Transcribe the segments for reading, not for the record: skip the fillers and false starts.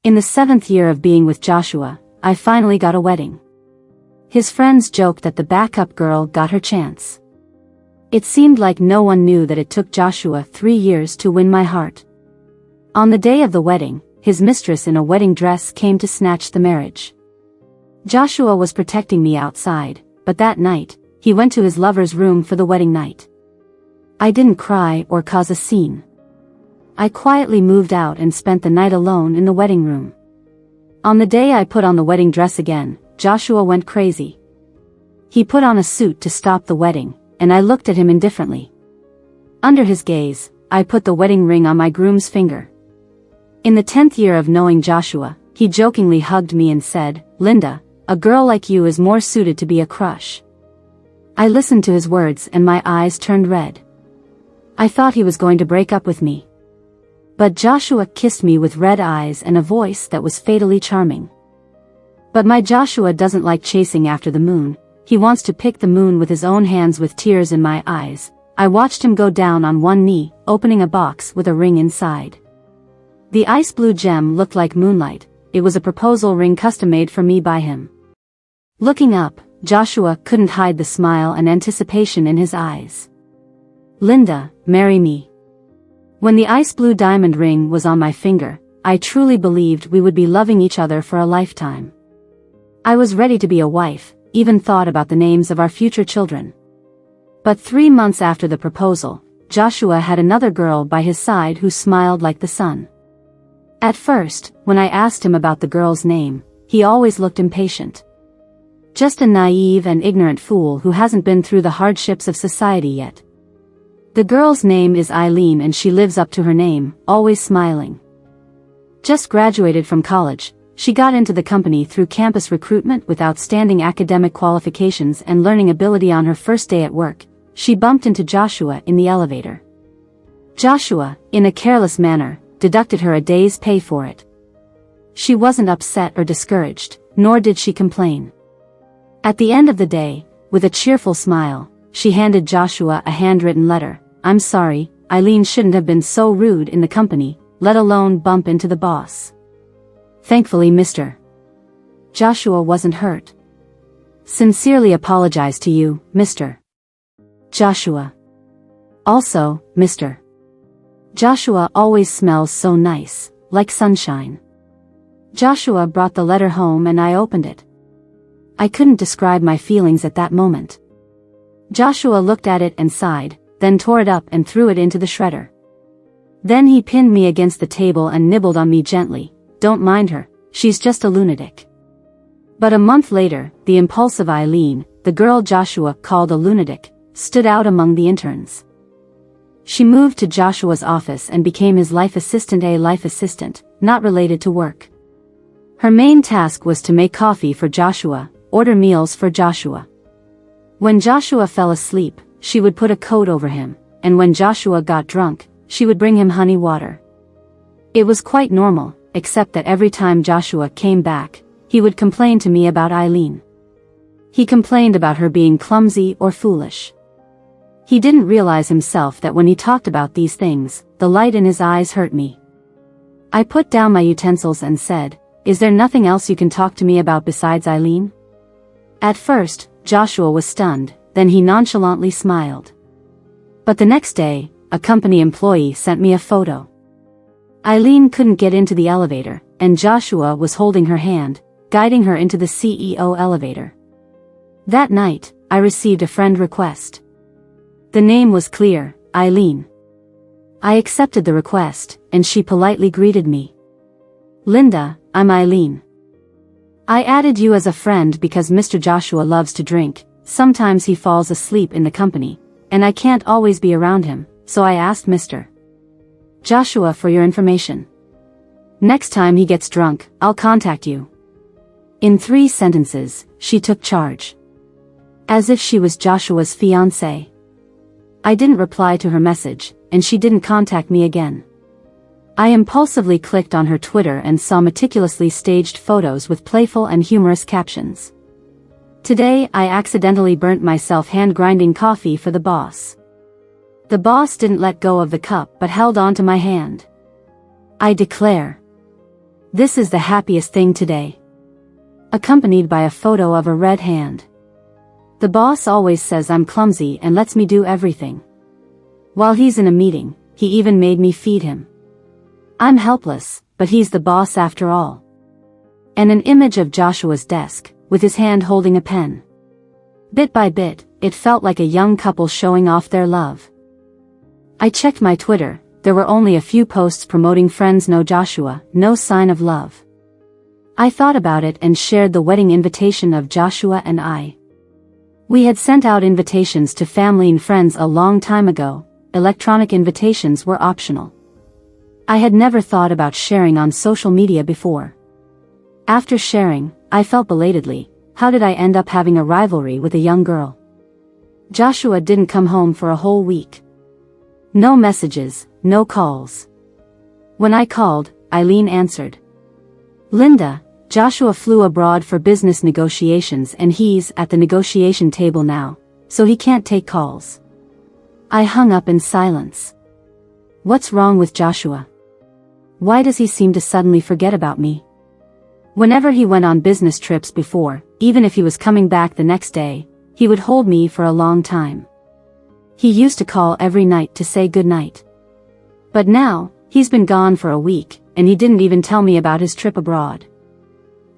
In the 7th year of being with Joshua, I finally got a wedding. His friends joked that the backup girl got her chance. It seemed like no one knew that it took Joshua 3 years to win my heart. On the day of the wedding, his mistress in a wedding dress came to snatch the marriage. Joshua was protecting me outside, but that night, he went to his lover's room for the wedding night. I didn't cry or cause a scene. I quietly moved out and spent the night alone in the wedding room. On the day I put on the wedding dress again, Joshua went crazy. He put on a suit to stop the wedding, and I looked at him indifferently. Under his gaze, I put the wedding ring on my groom's finger. In the 10th year of knowing Joshua, he jokingly hugged me and said, "Linda, a girl like you is more suited to be a crush." I listened to his words and my eyes turned red. I thought he was going to break up with me. But Joshua kissed me with red eyes and a voice that was fatally charming. But my Joshua doesn't like chasing after the moon. He wants to pick the moon with his own hands. With tears in my eyes, I watched him go down on one knee, opening a box with a ring inside. The ice blue gem looked like moonlight. It was a proposal ring custom-made for me by him. Looking up, Joshua couldn't hide the smile and anticipation in his eyes. "Linda, marry me." When the ice blue diamond ring was on my finger, I truly believed we would be loving each other for a lifetime. I was ready to be a wife, even thought about the names of our future children. But 3 months after the proposal, Joshua had another girl by his side who smiled like the sun. At first, when I asked him about the girl's name, he always looked impatient. Just a naive and ignorant fool who hasn't been through the hardships of society yet. The girl's name is Eileen and she lives up to her name, always smiling. Just graduated from college, she got into the company through campus recruitment with outstanding academic qualifications and learning ability. On her first day at work, she bumped into Joshua in the elevator. Joshua, in a careless manner, deducted her a day's pay for it. She wasn't upset or discouraged, nor did she complain. At the end of the day, with a cheerful smile, she handed Joshua a handwritten letter. "I'm sorry, Eileen shouldn't have been so rude in the company, let alone bump into the boss." "Thankfully, Mr. Joshua wasn't hurt. Sincerely apologize to you, Mr. Joshua. Also, Mr. Joshua always smells so nice, like sunshine." Joshua brought the letter home and I opened it. I couldn't describe my feelings at that moment. Joshua looked at it and sighed, then tore it up and threw it into the shredder. Then he pinned me against the table and nibbled on me gently. "Don't mind her, she's just a lunatic." But a month later, the impulsive Eileen, the girl Joshua called a lunatic, stood out among the interns. She moved to Joshua's office and became his life assistant, a life assistant, not related to work. Her main task was to make coffee for Joshua, order meals for Joshua. When Joshua fell asleep, she would put a coat over him, and when Joshua got drunk, she would bring him honey water. It was quite normal, except that every time Joshua came back, he would complain to me about Eileen. He complained about her being clumsy or foolish. He didn't realize himself that when he talked about these things, the light in his eyes hurt me. I put down my utensils and said, "Is there nothing else you can talk to me about besides Eileen?" At first, Joshua was stunned, then he nonchalantly smiled. But the next day, a company employee sent me a photo. Eileen couldn't get into the elevator, and Joshua was holding her hand, guiding her into the CEO elevator. That night, I received a friend request. The name was clear, Eileen. I accepted the request, and she politely greeted me. "Linda, I'm Eileen. I added you as a friend because Mr. Joshua loves to drink, sometimes he falls asleep in the company, and I can't always be around him, so I asked Mr. Joshua for your information. Next time he gets drunk, I'll contact you." In 3 sentences, she took charge. As if she was Joshua's fiancée. I didn't reply to her message, and she didn't contact me again. I impulsively clicked on her Twitter and saw meticulously staged photos with playful and humorous captions. Today I accidentally burnt myself hand-grinding coffee for the boss. The boss didn't let go of the cup but held on to my hand. I declare. This is the happiest thing today. Accompanied by a photo of a red hand. The boss always says I'm clumsy and lets me do everything. While he's in a meeting, he even made me feed him. I'm helpless, but he's the boss after all. And an image of Joshua's desk, with his hand holding a pen. Bit by bit, it felt like a young couple showing off their love. I checked my Twitter. There were only a few posts promoting friends know Joshua, no sign of love. I thought about it and shared the wedding invitation of Joshua and I. We had sent out invitations to family and friends a long time ago. Electronic invitations were optional. I had never thought about sharing on social media before. After sharing, I felt belatedly, how did I end up having a rivalry with a young girl? Joshua didn't come home for a whole week. No messages, no calls. When I called, Eileen answered. Linda, Joshua flew abroad for business negotiations and he's at the negotiation table now, so he can't take calls. I hung up in silence. What's wrong with Joshua? Why does he seem to suddenly forget about me? Whenever he went on business trips before, even if he was coming back the next day, he would hold me for a long time. He used to call every night to say goodnight. But now, he's been gone for a week, and he didn't even tell me about his trip abroad.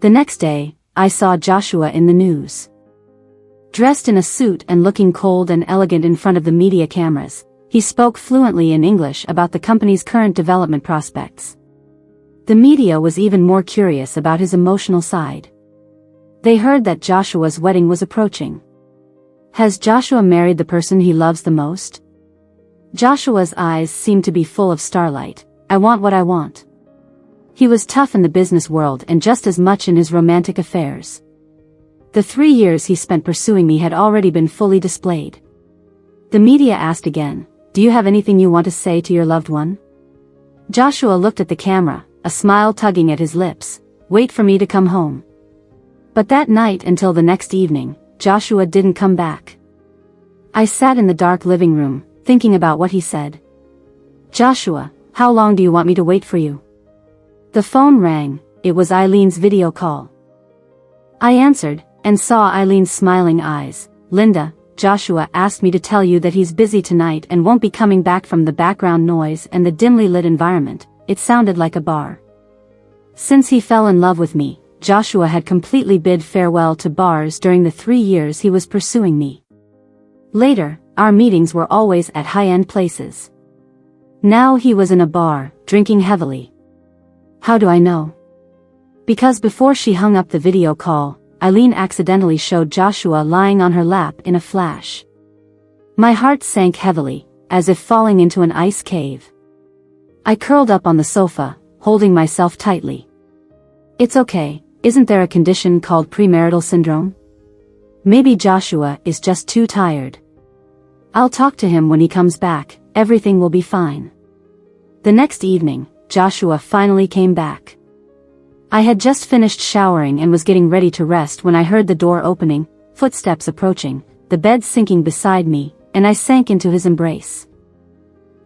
The next day, I saw Joshua in the news. Dressed in a suit and looking cold and elegant in front of the media cameras, he spoke fluently in English about the company's current development prospects. The media was even more curious about his emotional side. They heard that Joshua's wedding was approaching. Has Joshua married the person he loves the most? Joshua's eyes seemed to be full of starlight. I want what I want. He was tough in the business world and just as much in his romantic affairs. The 3 years he spent pursuing me had already been fully displayed. The media asked again, do you have anything you want to say to your loved one? Joshua looked at the camera, a smile tugging at his lips. Wait for me to come home. But that night until the next evening, Joshua didn't come back. I sat in the dark living room, thinking about what he said. Joshua, how long do you want me to wait for you? The phone rang. It was Eileen's video call. I answered, and saw Eileen's smiling eyes. Linda, Joshua asked me to tell you that he's busy tonight and won't be coming back. From the background noise and the dimly lit environment, it sounded like a bar. Since he fell in love with me, Joshua had completely bid farewell to bars during the 3 years he was pursuing me. Later, our meetings were always at high-end places. Now he was in a bar, drinking heavily. How do I know? Because before she hung up the video call, Eileen accidentally showed Joshua lying on her lap in a flash. My heart sank heavily, as if falling into an ice cave. I curled up on the sofa, holding myself tightly. It's okay, isn't there a condition called premarital syndrome? Maybe Joshua is just too tired. I'll talk to him when he comes back, everything will be fine. The next evening, Joshua finally came back. I had just finished showering and was getting ready to rest when I heard the door opening, footsteps approaching, the bed sinking beside me, and I sank into his embrace.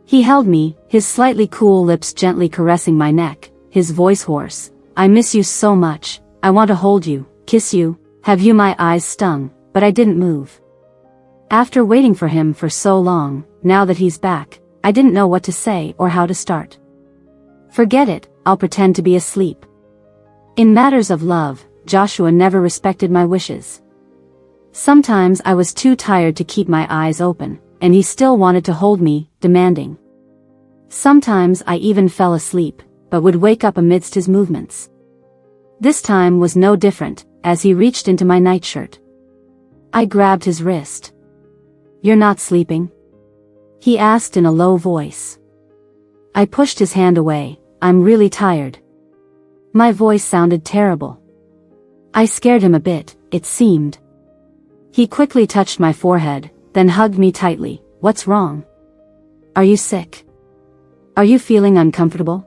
He held me, his slightly cool lips gently caressing my neck, his voice hoarse. I miss you so much, I want to hold you, kiss you, have you. My eyes stung, but I didn't move. After waiting for him for so long, now that he's back, I didn't know what to say or how to start. Forget it, I'll pretend to be asleep. In matters of love, Joshua never respected my wishes. Sometimes I was too tired to keep my eyes open, and he still wanted to hold me, demanding. Sometimes I even fell asleep, but would wake up amidst his movements. This time was no different, as he reached into my nightshirt. I grabbed his wrist. You're not sleeping? He asked in a low voice. I pushed his hand away. I'm really tired. My voice sounded terrible. I scared him a bit, it seemed. He quickly touched my forehead, then hugged me tightly. What's wrong? Are you sick? Are you feeling uncomfortable?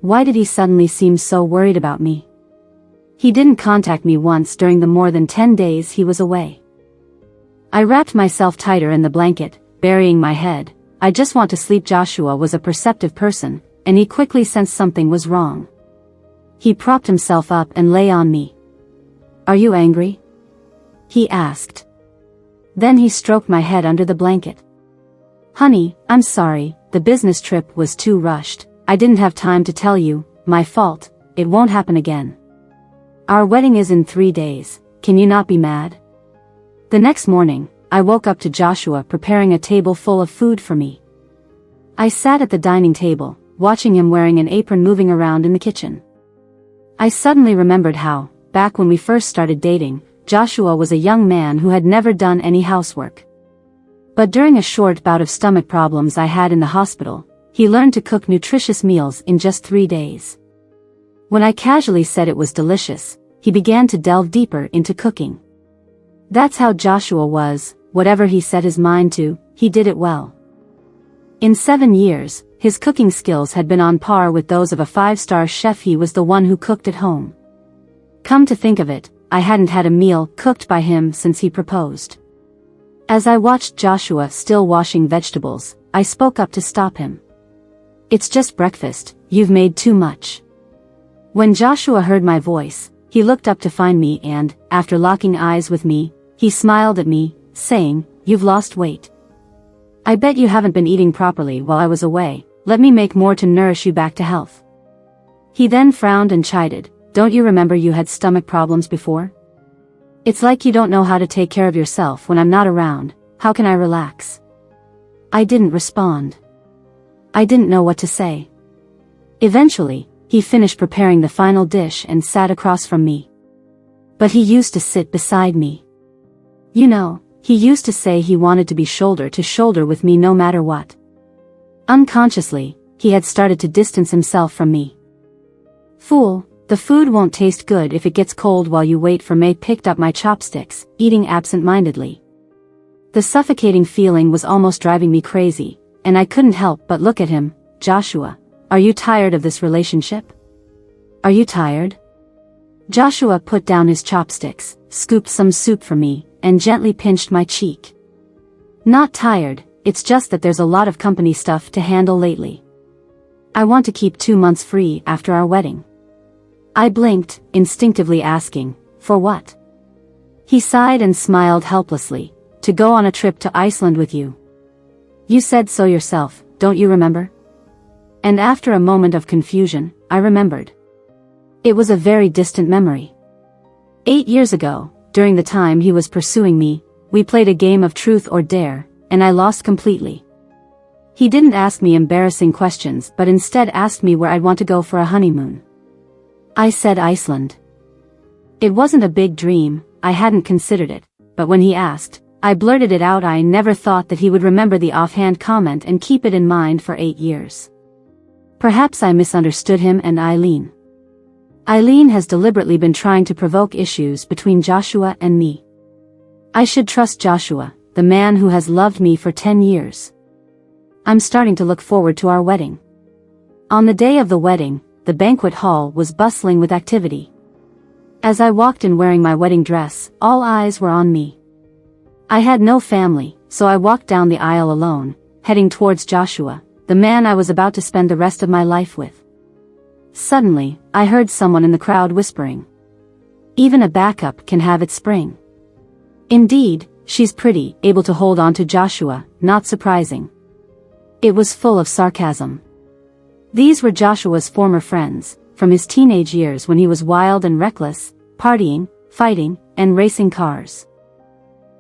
Why did he suddenly seem so worried about me? He didn't contact me once during the more than 10 days he was away. I wrapped myself tighter in the blanket, burying my head. I just want to sleep. Joshua was a perceptive person, and he quickly sensed something was wrong. He propped himself up and lay on me. "Are you angry?" he asked. Then he stroked my head under the blanket. "Honey, I'm sorry, the business trip was too rushed. I didn't have time to tell you, my fault, it won't happen again. Our wedding is in 3 days, can you not be mad?" The next morning, I woke up to Joshua preparing a table full of food for me. I sat at the dining table, watching him wearing an apron moving around in the kitchen. I suddenly remembered how, back when we first started dating, Joshua was a young man who had never done any housework. But during a short bout of stomach problems I had in the hospital, he learned to cook nutritious meals in just 3 days. When I casually said it was delicious, he began to delve deeper into cooking. That's how Joshua was, whatever he set his mind to, he did it well. In 7 years, his cooking skills had been on par with those of a 5-star chef. He was the one who cooked at home. Come to think of it, I hadn't had a meal cooked by him since he proposed. As I watched Joshua still washing vegetables, I spoke up to stop him. "It's just breakfast, you've made too much." When Joshua heard my voice, he looked up to find me and, after locking eyes with me, he smiled at me, saying, "You've lost weight. I bet you haven't been eating properly while I was away, let me make more to nourish you back to health." He then frowned and chided, "Don't you remember you had stomach problems before? It's like you don't know how to take care of yourself when I'm not around, how can I relax?" I didn't respond. I didn't know what to say. Eventually, he finished preparing the final dish and sat across from me. But he used to sit beside me. You know, he used to say he wanted to be shoulder to shoulder with me no matter what. Unconsciously, he had started to distance himself from me. "Fool, the food won't taste good if it gets cold while you wait for me." Picked up my chopsticks, eating absent-mindedly. The suffocating feeling was almost driving me crazy, and I couldn't help but look at him. "Joshua, are you tired of this relationship? Are you tired?" Joshua put down his chopsticks, scooped some soup for me, and gently pinched my cheek. "Not tired, it's just that there's a lot of company stuff to handle lately. I want to keep 2 months free after our wedding." I blinked, instinctively asking, "For what?" He sighed and smiled helplessly. "To go on a trip to Iceland with you. You said so yourself, don't you remember?" And after a moment of confusion, I remembered. It was a very distant memory. 8 years ago, during the time he was pursuing me, we played a game of truth or dare, and I lost completely. He didn't ask me embarrassing questions but instead asked me where I'd want to go for a honeymoon. I said Iceland. It wasn't a big dream, I hadn't considered it, but when he asked, I blurted it out. I never thought that he would remember the offhand comment and keep it in mind for 8 years. Perhaps I misunderstood him and Eileen. Eileen has deliberately been trying to provoke issues between Joshua and me. I should trust Joshua, the man who has loved me for 10 years. I'm starting to look forward to our wedding. On the day of the wedding, the banquet hall was bustling with activity. As I walked in wearing my wedding dress, all eyes were on me. I had no family, so I walked down the aisle alone, heading towards Joshua, the man I was about to spend the rest of my life with. Suddenly, I heard someone in the crowd whispering, "Even a backup can have its spring." Indeed, she's pretty, able to hold on to Joshua, not surprising. It was full of sarcasm. These were Joshua's former friends, from his teenage years when he was wild and reckless, partying, fighting, and racing cars.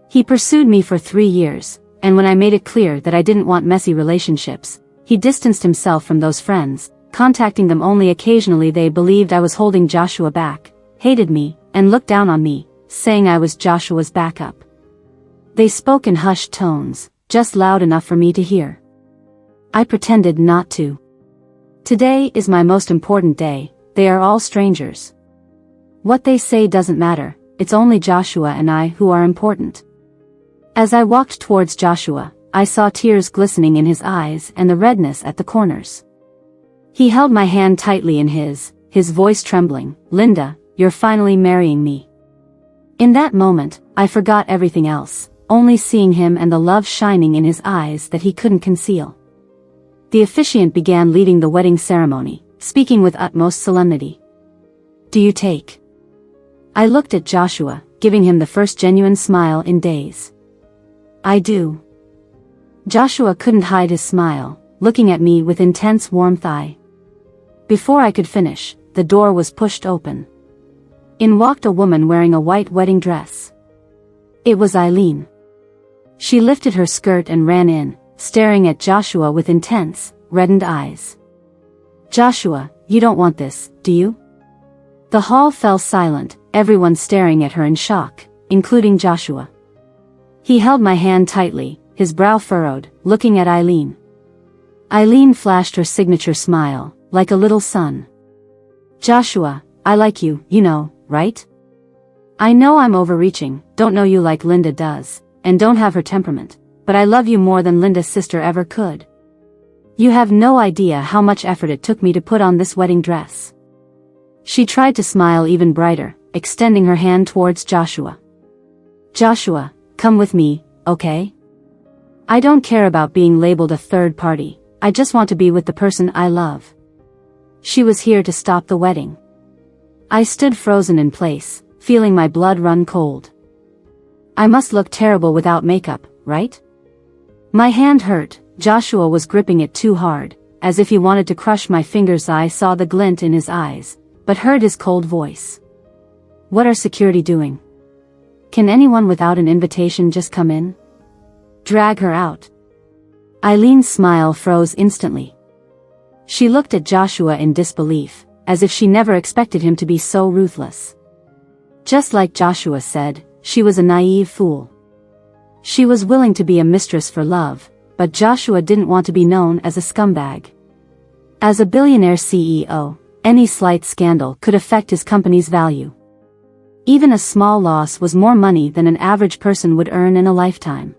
He pursued me for 3 years, and when I made it clear that I didn't want messy relationships, he distanced himself from those friends, contacting them only occasionally. They believed I was holding Joshua back, hated me, and looked down on me, saying I was Joshua's backup. They spoke in hushed tones, just loud enough for me to hear. I pretended not to. Today is my most important day, they are all strangers. What they say doesn't matter, it's only Joshua and I who are important. As I walked towards Joshua, I saw tears glistening in his eyes and the redness at the corners. He held my hand tightly in his voice trembling, "Linda, you're finally marrying me." In that moment, I forgot everything else, only seeing him and the love shining in his eyes that he couldn't conceal. The officiant began leading the wedding ceremony, speaking with utmost solemnity. Do you take? I looked at Joshua, giving him the first genuine smile in days. I do. Joshua couldn't hide his smile, looking at me with intense warmth. Before I could finish, the door was pushed open. In walked a woman wearing a white wedding dress. It was Eileen. She lifted her skirt and ran in, staring at Joshua with intense, reddened eyes. Joshua, you don't want this, do you? The hall fell silent, everyone staring at her in shock, including Joshua. He held my hand tightly, his brow furrowed, looking at Eileen. Eileen flashed her signature smile, like a little sun. Joshua, I like you, you know, right? I know I'm overreaching, don't know you like Linda does, and don't have her temperament, but I love you more than Linda's sister ever could. You have no idea how much effort it took me to put on this wedding dress. She tried to smile even brighter, extending her hand towards Joshua. Joshua, come with me, okay? I don't care about being labeled a third party, I just want to be with the person I love. She was here to stop the wedding. I stood frozen in place, feeling my blood run cold. I must look terrible without makeup, right? My hand hurt. Joshua was gripping it too hard, as if he wanted to crush my fingers. I saw the glint in his eyes, but heard his cold voice. What are security doing? Can anyone without an invitation just come in? Drag her out. Eileen's smile froze instantly. She looked at Joshua in disbelief, as if she never expected him to be so ruthless. Just like Joshua said, she was a naive fool. She was willing to be a mistress for love, but Joshua didn't want to be known as a scumbag. As a billionaire CEO, any slight scandal could affect his company's value. Even a small loss was more money than an average person would earn in a lifetime.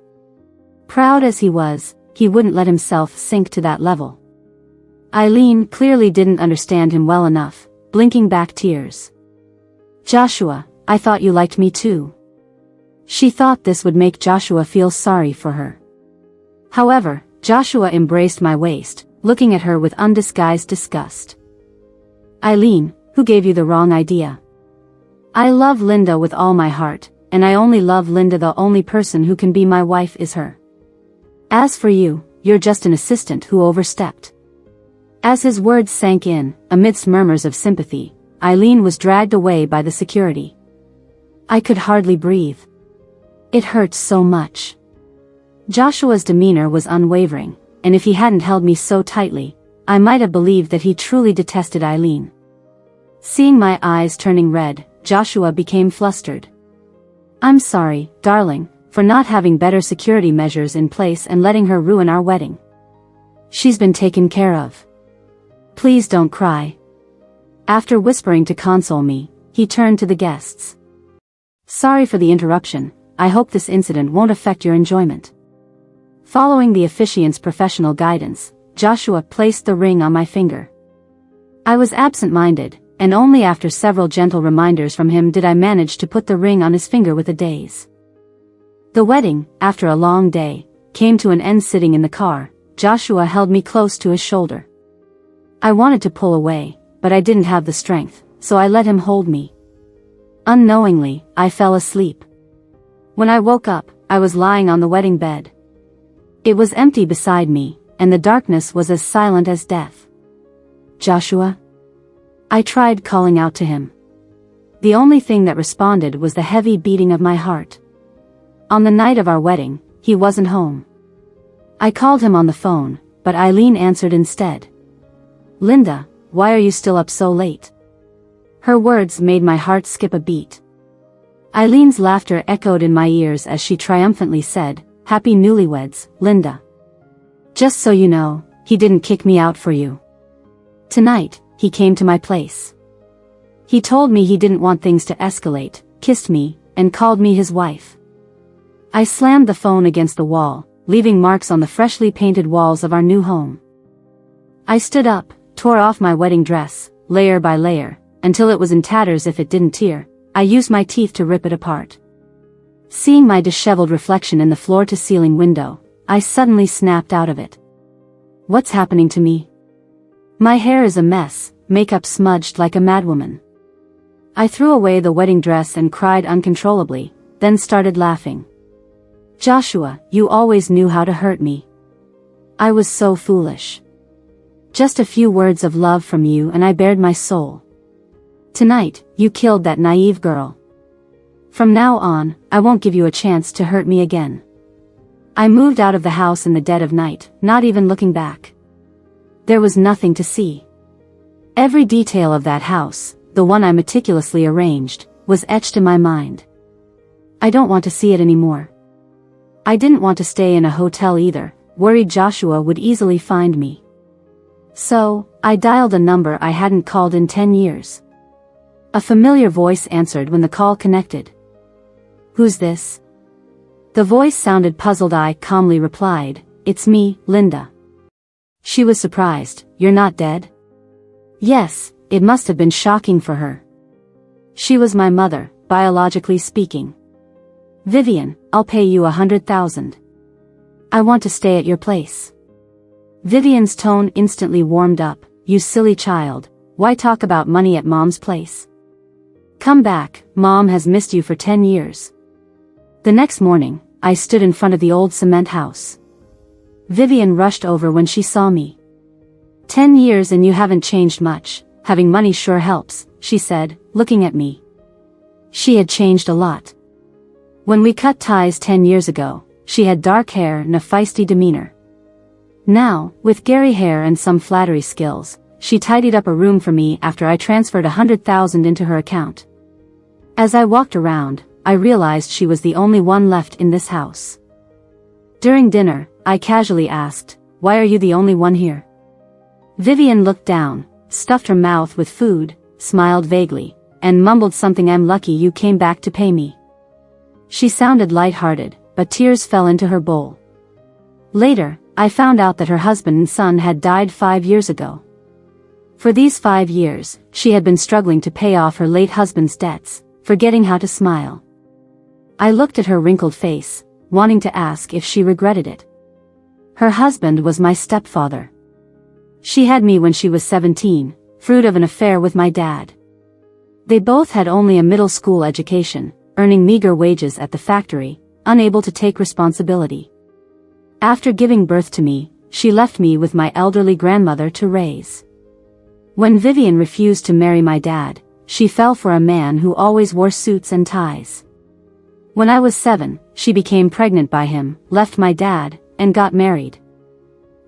Proud as he was, he wouldn't let himself sink to that level. Eileen clearly didn't understand him well enough, blinking back tears. Joshua, I thought you liked me too. She thought this would make Joshua feel sorry for her. However, Joshua embraced my waist, looking at her with undisguised disgust. Eileen, who gave you the wrong idea? I love Linda with all my heart, and I only love Linda. The only person who can be my wife is her. As for you, you're just an assistant who overstepped. As his words sank in, amidst murmurs of sympathy, Eileen was dragged away by the security. I could hardly breathe. It hurt so much. Joshua's demeanor was unwavering, and if he hadn't held me so tightly, I might have believed that he truly detested Eileen. Seeing my eyes turning red, Joshua became flustered. I'm sorry, darling, for not having better security measures in place and letting her ruin our wedding. She's been taken care of. Please don't cry. After whispering to console me, he turned to the guests. Sorry for the interruption, I hope this incident won't affect your enjoyment. Following the officiant's professional guidance, Joshua placed the ring on my finger. I was absent-minded, and only after several gentle reminders from him did I manage to put the ring on his finger with a daze. The wedding, after a long day, came to an end. Sitting in the car, Joshua held me close to his shoulder. I wanted to pull away, but I didn't have the strength, so I let him hold me. Unknowingly, I fell asleep. When I woke up, I was lying on the wedding bed. It was empty beside me, and the darkness was as silent as death. Joshua? I tried calling out to him. The only thing that responded was the heavy beating of my heart. On the night of our wedding, he wasn't home. I called him on the phone, but Eileen answered instead. Linda, why are you still up so late? Her words made my heart skip a beat. Eileen's laughter echoed in my ears as she triumphantly said, Happy newlyweds, Linda. Just so you know, he didn't kick me out for you. Tonight, he came to my place. He told me he didn't want things to escalate, kissed me, and called me his wife. I slammed the phone against the wall, leaving marks on the freshly painted walls of our new home. I stood up, tore off my wedding dress, layer by layer, until it was in tatters. If it didn't tear, I used my teeth to rip it apart. Seeing my disheveled reflection in the floor-to-ceiling window, I suddenly snapped out of it. What's happening to me? My hair is a mess, makeup smudged like a madwoman. I threw away the wedding dress and cried uncontrollably, then started laughing. Joshua, you always knew how to hurt me. I was so foolish. Just a few words of love from you and I bared my soul. Tonight, you killed that naive girl. From now on, I won't give you a chance to hurt me again. I moved out of the house in the dead of night, not even looking back. There was nothing to see. Every detail of that house, the one I meticulously arranged, was etched in my mind. I don't want to see it anymore. I didn't want to stay in a hotel either, worried Joshua would easily find me. So, I dialed a number I hadn't called in 10 years. A familiar voice answered when the call connected. Who's this? The voice sounded puzzled. I calmly replied, it's me, Linda. She was surprised. You're not dead? Yes, it must have been shocking for her. She was my mother, biologically speaking. Vivian, I'll pay you $100,000. I want to stay at your place. Vivian's tone instantly warmed up. You silly child, why talk about money at Mom's place? Come back, Mom has missed you for 10 years. The next morning, I stood in front of the old cement house. Vivian rushed over when she saw me. 10 years and you haven't changed much. Having money sure helps, she said, looking at me. She had changed a lot. When we cut ties 10 years ago, she had dark hair and a feisty demeanor. Now, with Gary hair and some flattery skills, she tidied up a room for me after I transferred $100,000 into her account. As I walked around, I realized she was the only one left in this house. During dinner, I casually asked, why are you the only one here? Vivian looked down, stuffed her mouth with food, smiled vaguely, and mumbled something. I'm lucky you came back to pay me. She sounded light-hearted, but tears fell into her bowl. Later, I found out that her husband and son had died 5 years ago. For these 5 years, she had been struggling to pay off her late husband's debts, forgetting how to smile. I looked at her wrinkled face, wanting to ask if she regretted it. Her husband was my stepfather. She had me when she was 17, fruit of an affair with my dad. They both had only a middle school education, earning meager wages at the factory, unable to take responsibility. After giving birth to me, she left me with my elderly grandmother to raise. When Vivian refused to marry my dad, she fell for a man who always wore suits and ties. When I was 7, she became pregnant by him, left my dad, and got married.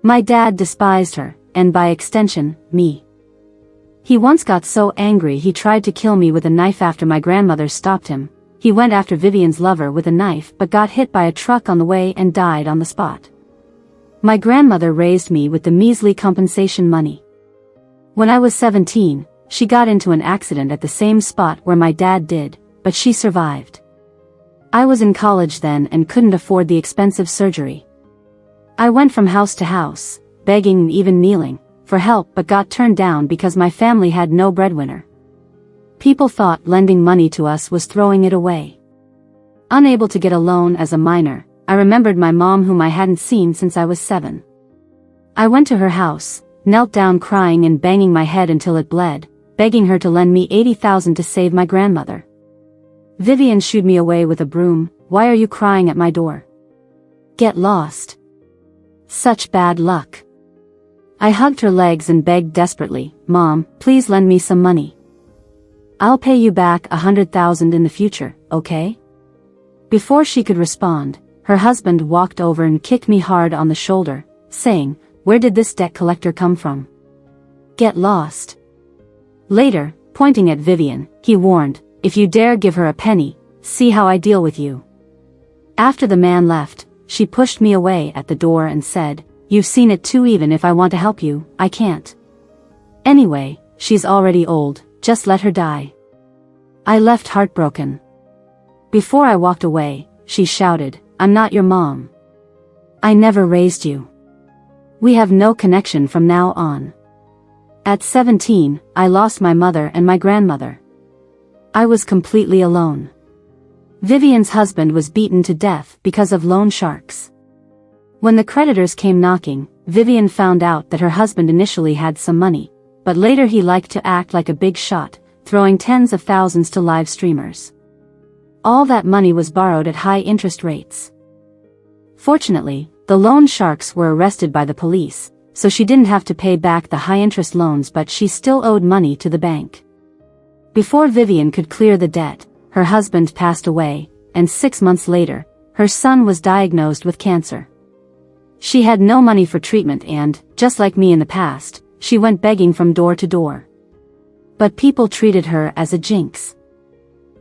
My dad despised her, and by extension, me. He once got so angry he tried to kill me with a knife. After my grandmother stopped him, he went after Vivian's lover with a knife but got hit by a truck on the way and died on the spot. My grandmother raised me with the measly compensation money. When I was 17, she got into an accident at the same spot where my dad did, but she survived. I was in college then and couldn't afford the expensive surgery. I went from house to house, begging and even kneeling for help, but got turned down because my family had no breadwinner. People thought lending money to us was throwing it away. Unable to get a loan as a minor, I remembered my mom, whom I hadn't seen since I was 7. I went to her house, knelt down crying and banging my head until it bled, begging her to lend me $80,000 to save my grandmother. Vivian shooed me away with a broom. Why are you crying at my door? Get lost. Such bad luck. I hugged her legs and begged desperately, Mom, please lend me some money. I'll pay you back $100,000 in the future, okay? Before she could respond, her husband walked over and kicked me hard on the shoulder, saying, where did this debt collector come from? Get lost. Later, pointing at Vivian, he warned, if you dare give her a penny, see how I deal with you. After the man left, she pushed me away at the door and said, you've seen it too. Even if I want to help you, I can't. Anyway, she's already old, just let her die. I left heartbroken. Before I walked away, she shouted, I'm not your mom. I never raised you. We have no connection from now on. At 17, I lost my mother and my grandmother. I was completely alone. Vivian's husband was beaten to death because of loan sharks. When the creditors came knocking, Vivian found out that her husband initially had some money, but later he liked to act like a big shot, throwing tens of thousands to live streamers. All that money was borrowed at high interest rates. Fortunately, the loan sharks were arrested by the police, so she didn't have to pay back the high-interest loans, but she still owed money to the bank. Before Vivian could clear the debt, her husband passed away, and 6 months later, her son was diagnosed with cancer. She had no money for treatment and, just like me in the past, she went begging from door to door. But people treated her as a jinx.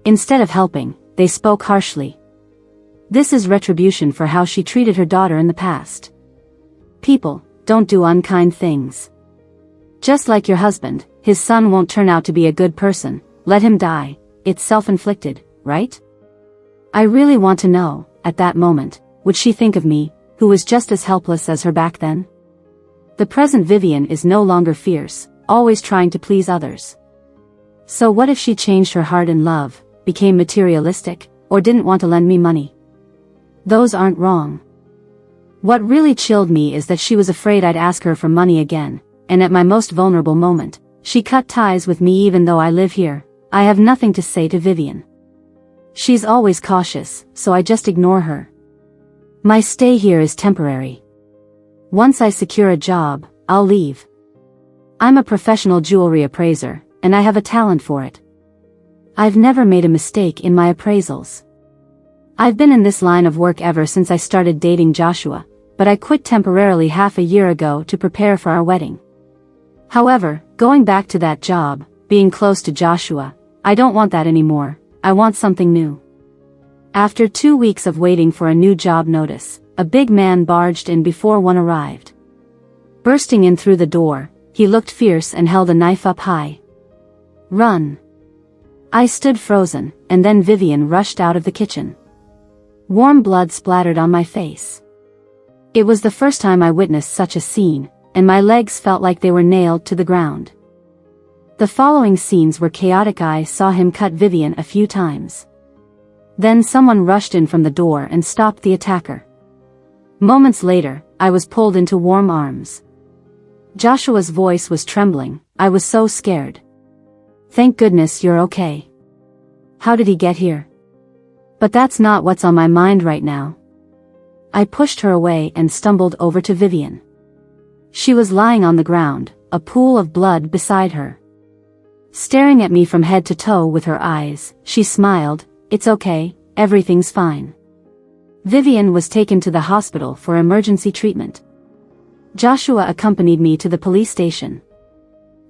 Instead of helping, they spoke harshly. This is retribution for how she treated her daughter in the past. People don't do unkind things. Just like your husband, his son won't turn out to be a good person, let him die, it's self-inflicted, right? I really want to know, at that moment, would she think of me, who was just as helpless as her back then? The present Vivian is no longer fierce, always trying to please others. So what if she changed her heart in love, became materialistic, or didn't want to lend me money? Those aren't wrong. What really chilled me is that she was afraid I'd ask her for money again, and at my most vulnerable moment, she cut ties with me even though I live here. I have nothing to say to Vivian. She's always cautious, so I just ignore her. My stay here is temporary. Once I secure a job, I'll leave. I'm a professional jewelry appraiser, and I have a talent for it. I've never made a mistake in my appraisals. I've been in this line of work ever since I started dating Joshua, but I quit temporarily half a year ago to prepare for our wedding. However, going back to that job, being close to Joshua, I don't want that anymore. I want something new. After 2 weeks of waiting for a new job notice, a big man barged in before one arrived. Bursting in through the door, he looked fierce and held a knife up high. Run! I stood frozen, and then Vivian rushed out of the kitchen. Warm blood splattered on my face. It was the first time I witnessed such a scene, and my legs felt like they were nailed to the ground. The following scenes were chaotic. I saw him cut Vivian a few times. Then someone rushed in from the door and stopped the attacker. Moments later, I was pulled into warm arms. Joshua's voice was trembling. I was so scared. Thank goodness you're okay. How did he get here? But that's not what's on my mind right now. I pushed her away and stumbled over to Vivian. She was lying on the ground, a pool of blood beside her. Staring at me from head to toe with her eyes, she smiled. It's okay, everything's fine. Vivian was taken to the hospital for emergency treatment. Joshua accompanied me to the police station.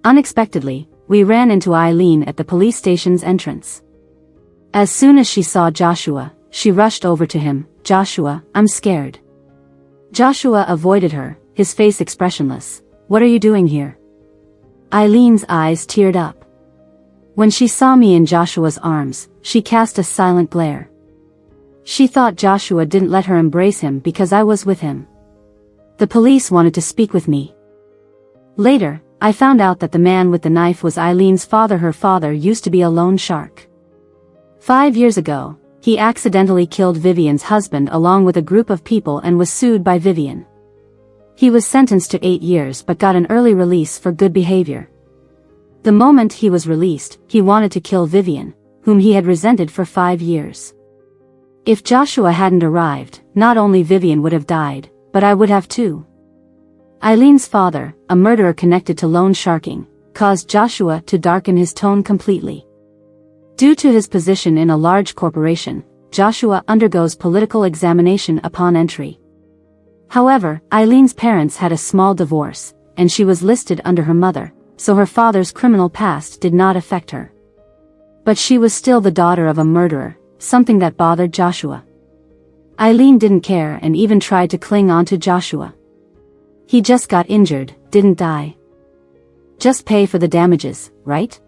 Unexpectedly, we ran into Eileen at the police station's entrance. As soon as she saw Joshua, she rushed over to him. Joshua, I'm scared. Joshua avoided her, his face expressionless. What are you doing here? Eileen's eyes teared up. When she saw me in Joshua's arms, she cast a silent glare. She thought Joshua didn't let her embrace him because I was with him. The police wanted to speak with me. Later, I found out that the man with the knife was Eileen's father. Her father used to be a loan shark. 5 years ago, he accidentally killed Vivian's husband along with a group of people and was sued by Vivian. He was sentenced to 8 years but got an early release for good behavior. The moment he was released, he wanted to kill Vivian, whom he had resented for 5 years. If Joshua hadn't arrived, not only Vivian would have died, but I would have too. Eileen's father, a murderer connected to loan sharking, caused Joshua to darken his tone completely. Due to his position in a large corporation, Joshua undergoes political examination upon entry. However, Eileen's parents had a small divorce, and she was listed under her mother, so her father's criminal past did not affect her. But she was still the daughter of a murderer, something that bothered Joshua. Eileen didn't care and even tried to cling on to Joshua. He just got injured, didn't die. Just pay for the damages, right?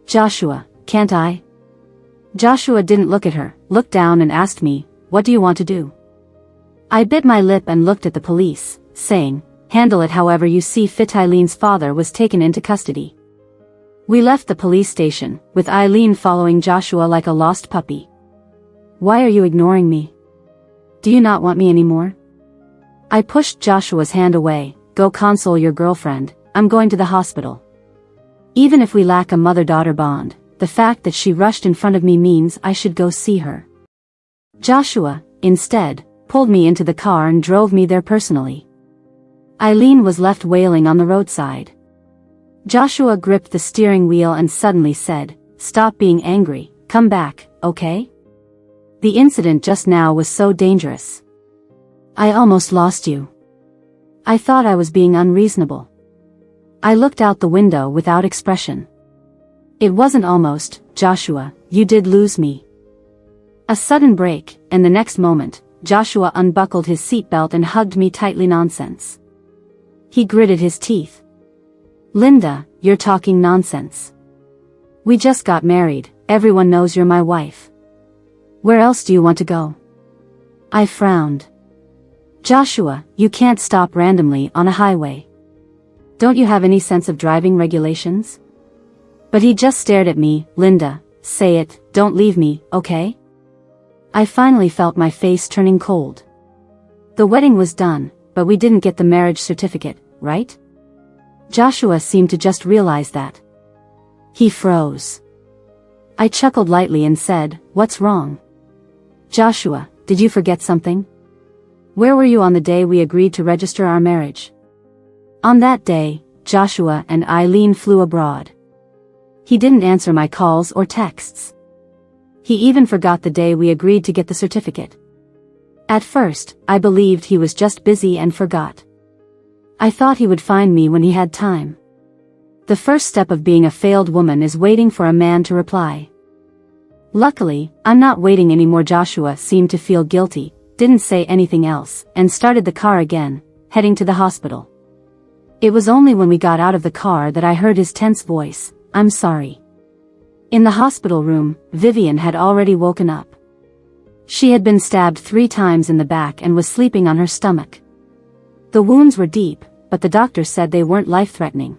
Joshua, can't I? Joshua didn't look at her, looked down and asked me, what do you want to do? I bit my lip and looked at the police, saying, handle it however you see fit. Eileen's father was taken into custody. We left the police station, with Eileen following Joshua like a lost puppy. Why are you ignoring me? Do you not want me anymore? I pushed Joshua's hand away. Go console your girlfriend, I'm going to the hospital. Even if we lack a mother-daughter bond, the fact that she rushed in front of me means I should go see her. Joshua, instead, pulled me into the car and drove me there personally. Eileen was left wailing on the roadside. Joshua gripped the steering wheel and suddenly said, "Stop being angry, come back, okay? The incident just now was so dangerous. I almost lost you. I thought I was being unreasonable." I looked out the window without expression. "It wasn't almost, Joshua, you did lose me." A sudden break, and the next moment, Joshua unbuckled his seatbelt and hugged me tightly. "Nonsense." He gritted his teeth. "Linda, you're talking nonsense. We just got married, everyone knows you're my wife. Where else do you want to go?" I frowned. "Joshua, you can't stop randomly on a highway. Don't you have any sense of driving regulations?" But he just stared at me. "Linda, say it, don't leave me, okay?" I finally felt my face turning cold. The wedding was done, but we didn't get the marriage certificate, right? Joshua seemed to just realize that. He froze. I chuckled lightly and said, "What's wrong?" "Joshua, did you forget something? Where were you on the day we agreed to register our marriage?" On that day, Joshua and Eileen flew abroad. He didn't answer my calls or texts. He even forgot the day we agreed to get the certificate. At first, I believed he was just busy and forgot. I thought he would find me when he had time. The first step of being a failed woman is waiting for a man to reply. Luckily, I'm not waiting anymore. Joshua seemed to feel guilty, didn't say anything else, and started the car again, heading to the hospital. It was only when we got out of the car that I heard his tense voice, "I'm sorry." In the hospital room, Vivian had already woken up. She had been stabbed 3 times in the back and was sleeping on her stomach. The wounds were deep, but the doctor said they weren't life-threatening.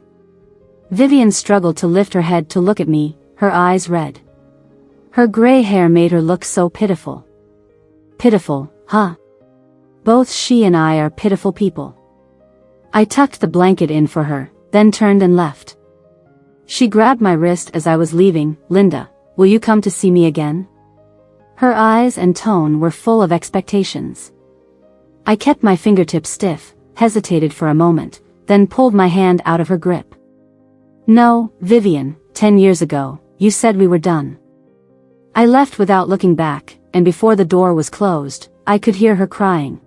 Vivian struggled to lift her head to look at me, her eyes red. Her gray hair made her look so pitiful. Pitiful, huh? Both she and I are pitiful people. I tucked the blanket in for her, then turned and left. She grabbed my wrist as I was leaving. "Linda, will you come to see me again?" Her eyes and tone were full of expectations. I kept my fingertips stiff, hesitated for a moment, then pulled my hand out of her grip. "No, Vivian, 10 years ago, you said we were done." I left without looking back, and before the door was closed, I could hear her crying.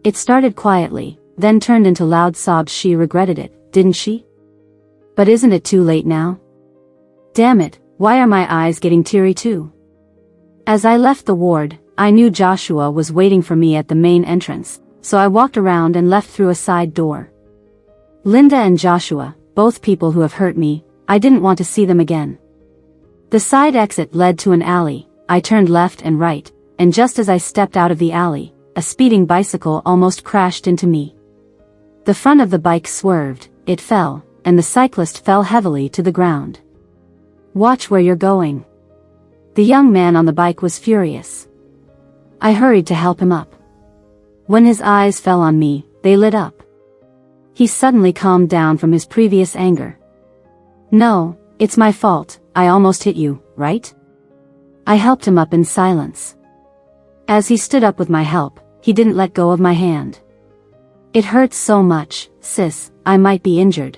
It started quietly, then turned into loud sobs. She regretted it, didn't she? But isn't it too late now? Damn it, why are my eyes getting teary too? As I left the ward, I knew Joshua was waiting for me at the main entrance, so I walked around and left through a side door. Linda and Joshua, both people who have hurt me, I didn't want to see them again. The side exit led to an alley. I turned left and right, and just as I stepped out of the alley, a speeding bicycle almost crashed into me. The front of the bike swerved, it fell, and the cyclist fell heavily to the ground. "Watch where you're going." The young man on the bike was furious. I hurried to help him up. When his eyes fell on me, they lit up. He suddenly calmed down from his previous anger. "No, it's my fault, I almost hit you, right?" I helped him up in silence. As he stood up with my help, he didn't let go of my hand. "It hurts so much, sis, I might be injured."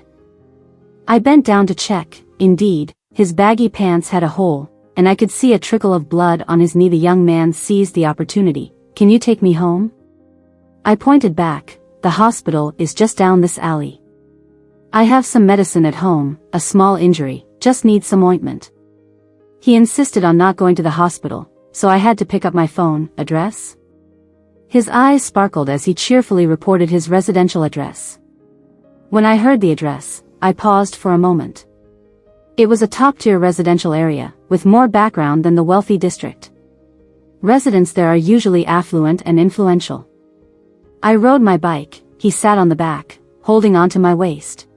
I bent down to check. Indeed, his baggy pants had a hole, and I could see a trickle of blood on his knee. The young man seized the opportunity. "Can you take me home?" I pointed back. "The hospital is just down this alley. I have some medicine at home, a small injury, just need some ointment." He insisted on not going to the hospital, so I had to pick up my phone. "Address?" His eyes sparkled as he cheerfully reported his residential address. When I heard the address, I paused for a moment. It was a top-tier residential area, with more background than the wealthy district. Residents there are usually affluent and influential. I rode my bike, he sat on the back, holding onto my waist.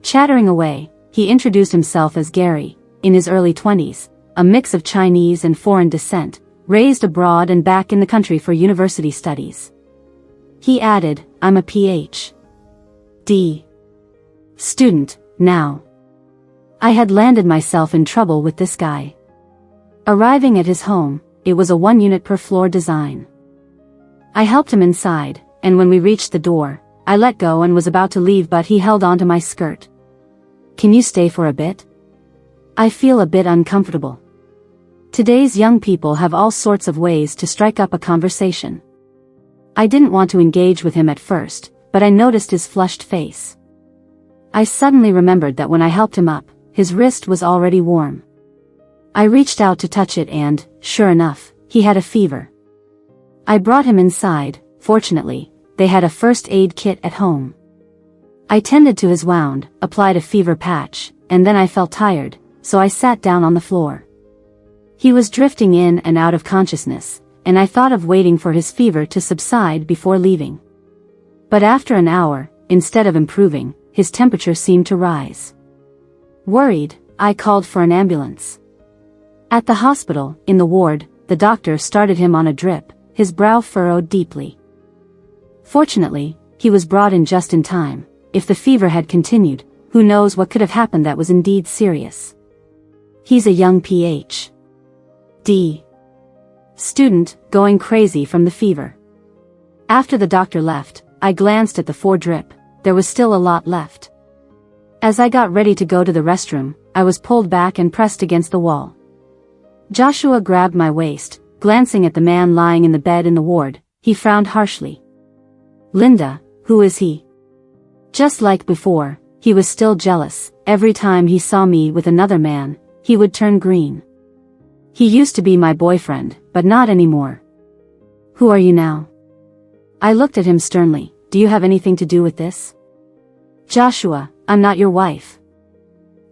Chattering away, he introduced himself as Gary, in his early 20s, a mix of Chinese and foreign descent, raised abroad and back in the country for university studies. He added, "I'm a Ph.D. student, now." I had landed myself in trouble with this guy. Arriving at his home, it was a 1-unit per floor design. I helped him inside, and when we reached the door, I let go and was about to leave, but he held onto my skirt. "Can you stay for a bit? I feel a bit uncomfortable." Today's young people have all sorts of ways to strike up a conversation. I didn't want to engage with him at first, but I noticed his flushed face. I suddenly remembered that when I helped him up, his wrist was already warm. I reached out to touch it and, sure enough, he had a fever. I brought him inside. Fortunately, they had a first aid kit at home. I tended to his wound, applied a fever patch, and then I felt tired, so I sat down on the floor. He was drifting in and out of consciousness, and I thought of waiting for his fever to subside before leaving. But after an hour, instead of improving, his temperature seemed to rise. Worried, I called for an ambulance. At the hospital, in the ward, the doctor started him on a drip, his brow furrowed deeply. Fortunately, he was brought in just in time. If the fever had continued, who knows what could have happened that was indeed serious. He's a young Ph.D. student, going crazy from the fever. After the doctor left, I glanced at the 4 drip, there was still a lot left. As I got ready to go to the restroom, I was pulled back and pressed against the wall. Joshua grabbed my waist, glancing at the man lying in the bed in the ward, he frowned harshly. "Linda, who is he?" Just like before, he was still jealous. Every time he saw me with another man, he would turn green. He used to be my boyfriend, but not anymore. "Who are you now?" I looked at him sternly. "Do you have anything to do with this?" "Joshua, I'm not your wife.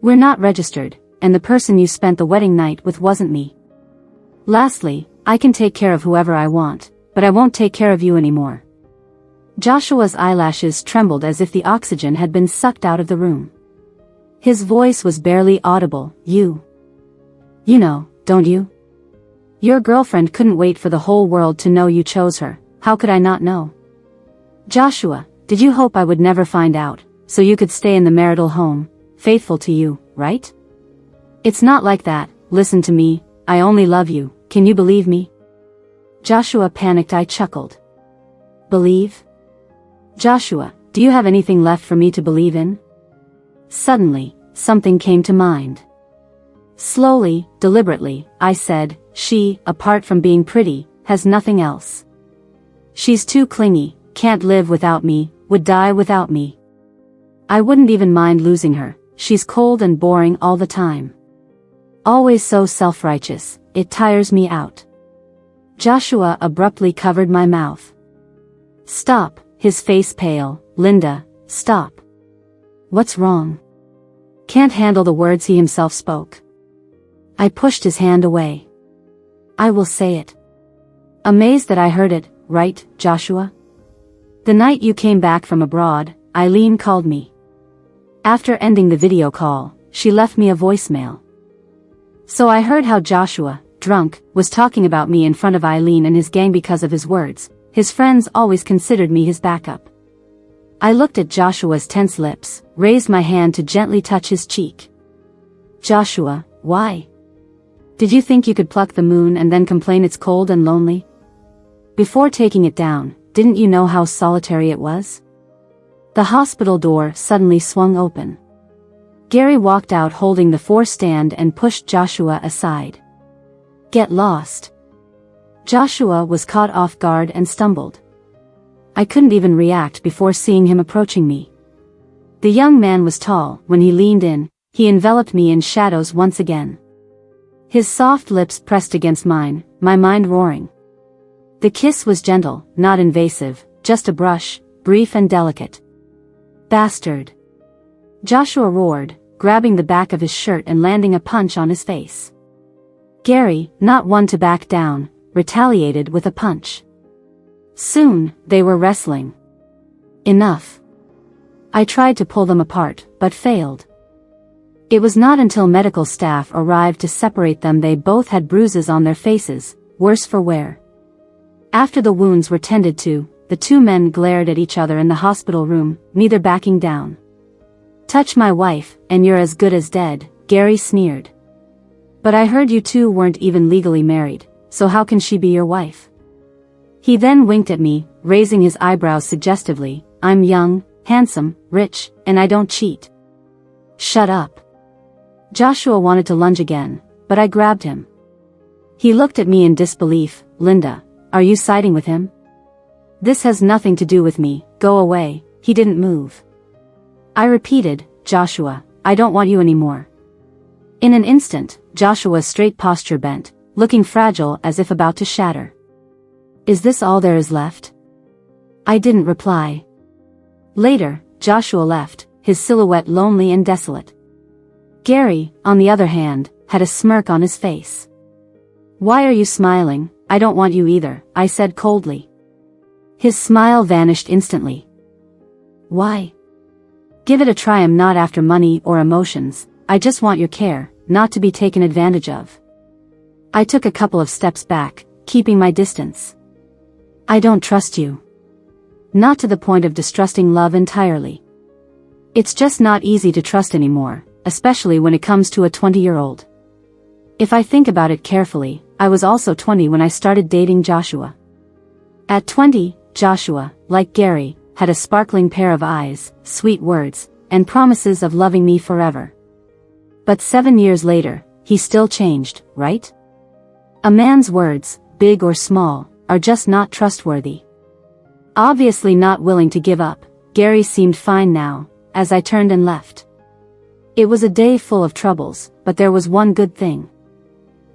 We're not registered, and the person you spent the wedding night with wasn't me. Lastly, I can take care of whoever I want, but I won't take care of you anymore." Joshua's eyelashes trembled as if the oxygen had been sucked out of the room. His voice was barely audible. You know, don't you? Your girlfriend couldn't wait for the whole world to know you chose her. How could I not know? Joshua, did you hope I would never find out, so you could stay in the marital home, faithful to you, right? It's not like that. Listen to me, I only love you. Can you believe me? Joshua panicked. I chuckled. Believe? Joshua, do you have anything left for me to believe in? Suddenly, something came to mind. Slowly, deliberately, I said, she, apart from being pretty, has nothing else. She's too clingy, can't live without me, would die without me. I wouldn't even mind losing her. She's cold and boring all the time. Always so self-righteous, it tires me out. Joshua abruptly covered my mouth. Stop, his face pale. Linda, stop. What's wrong? Can't handle the words he himself spoke. I pushed his hand away. I will say it. Amazed that I heard it, right, Joshua? The night you came back from abroad, Eileen called me. After ending the video call, she left me a voicemail. So I heard how Joshua, drunk, was talking about me in front of Eileen and his gang because of his words. His friends always considered me his backup. I looked at Joshua's tense lips, raised my hand to gently touch his cheek. Joshua, why? Did you think you could pluck the moon and then complain it's cold and lonely? Before taking it down, didn't you know how solitary it was? The hospital door suddenly swung open. Gary walked out holding the 4 stand and pushed Joshua aside. Get lost. Joshua was caught off guard and stumbled. I couldn't even react before seeing him approaching me. The young man was tall. When he leaned in, he enveloped me in shadows once again. His soft lips pressed against mine, my mind roaring. The kiss was gentle, not invasive, just a brush, brief and delicate. Bastard! Joshua roared, grabbing the back of his shirt and landing a punch on his face. Gary, not one to back down, retaliated with a punch. Soon, they were wrestling. Enough. I tried to pull them apart, but failed. It was not until medical staff arrived to separate them they both had bruises on their faces, worse for wear. After the wounds were tended to, the 2 men glared at each other in the hospital room, neither backing down. Touch my wife, and you're as good as dead, Gary sneered. But I heard you two weren't even legally married, so how can she be your wife? He then winked at me, raising his eyebrows suggestively. I'm young, handsome, rich, and I don't cheat. Shut up. Joshua wanted to lunge again, but I grabbed him. He looked at me in disbelief. Linda, are you siding with him? This has nothing to do with me, go away. He didn't move. I repeated, Joshua, I don't want you anymore. In an instant, Joshua's straight posture bent, looking fragile as if about to shatter. Is this all there is left? I didn't reply. Later, Joshua left, his silhouette lonely and desolate. Gary, on the other hand, had a smirk on his face. Why are you smiling? I don't want you either, I said coldly. His smile vanished instantly. Why? Give it a try. I'm not after money or emotions, I just want your care, not to be taken advantage of. I took a couple of steps back, keeping my distance. I don't trust you. Not to the point of distrusting love entirely. It's just not easy to trust anymore, especially when it comes to a 20-year-old. If I think about it carefully, I was also 20 when I started dating Joshua. At 20, Joshua, like Gary, had a sparkling pair of eyes, sweet words, and promises of loving me forever. But 7 years later, he still changed, right? A man's words, big or small, are just not trustworthy. Obviously not willing to give up, Gary seemed fine now, as I turned and left. It was a day full of troubles, but there was one good thing.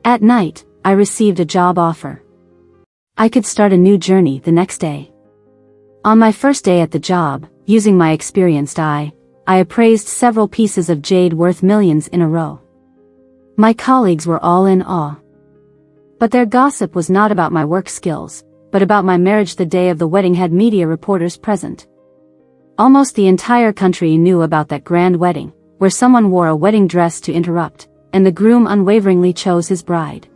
At night, I received a job offer. I could start a new journey the next day. On my first day at the job, using my experienced eye, I appraised several pieces of jade worth millions in a row. My colleagues were all in awe. But their gossip was not about my work skills, but about my marriage. The day of the wedding had media reporters present. Almost the entire country knew about that grand wedding, where someone wore a wedding dress to interrupt, and the groom unwaveringly chose his bride.